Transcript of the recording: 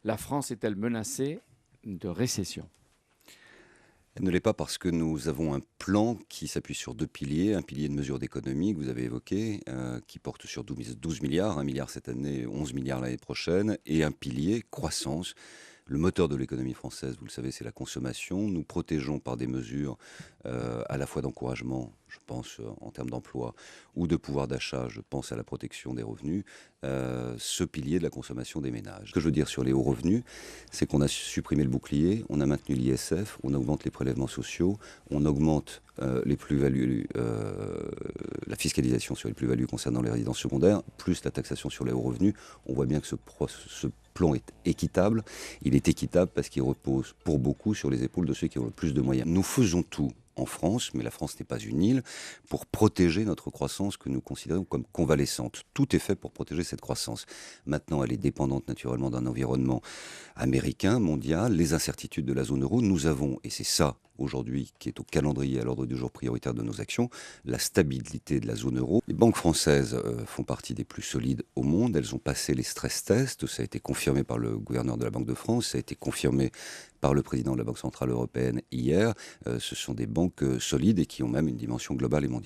La France est-elle menacée de récession? Elle ne l'est pas parce que nous avons un plan qui s'appuie sur 2 piliers. Un pilier de mesures d'économie que vous avez évoqué, qui porte sur 12 milliards, 1 milliard cette année, 11 milliards l'année prochaine, et un pilier croissance. Le moteur de l'économie française, vous le savez, c'est la consommation. Nous protégeons par des mesures à la fois d'encouragement, je pense en termes d'emploi, ou de pouvoir d'achat, je pense à la protection des revenus, ce pilier de la consommation des ménages. Ce que je veux dire sur les hauts revenus, c'est qu'on a supprimé le bouclier, on a maintenu l'ISF, on augmente les prélèvements sociaux, on augmente les plus-values, la fiscalisation sur les plus-values concernant les résidences secondaires, plus la taxation sur les hauts revenus. On voit bien que ce plan est équitable. Il est équitable parce qu'il repose pour beaucoup sur les épaules de ceux qui ont le plus de moyens. Nous faisons tout en France, mais la France n'est pas une île, pour protéger notre croissance que nous considérons comme convalescente. Tout est fait pour protéger cette croissance. Maintenant, elle est dépendante naturellement d'un environnement américain, mondial, les incertitudes de la zone euro. Nous avons, et c'est ça aujourd'hui qui est au calendrier, à l'ordre du jour prioritaire de nos actions, la stabilité de la zone euro. Les banques françaises font partie des plus solides au monde. Elles ont passé les stress tests. Ça a été confirmé par le gouverneur de la Banque de France. Ça a été confirmé par le président de la Banque centrale européenne hier. Ce sont des banques solides et qui ont même une dimension globale et mondiale.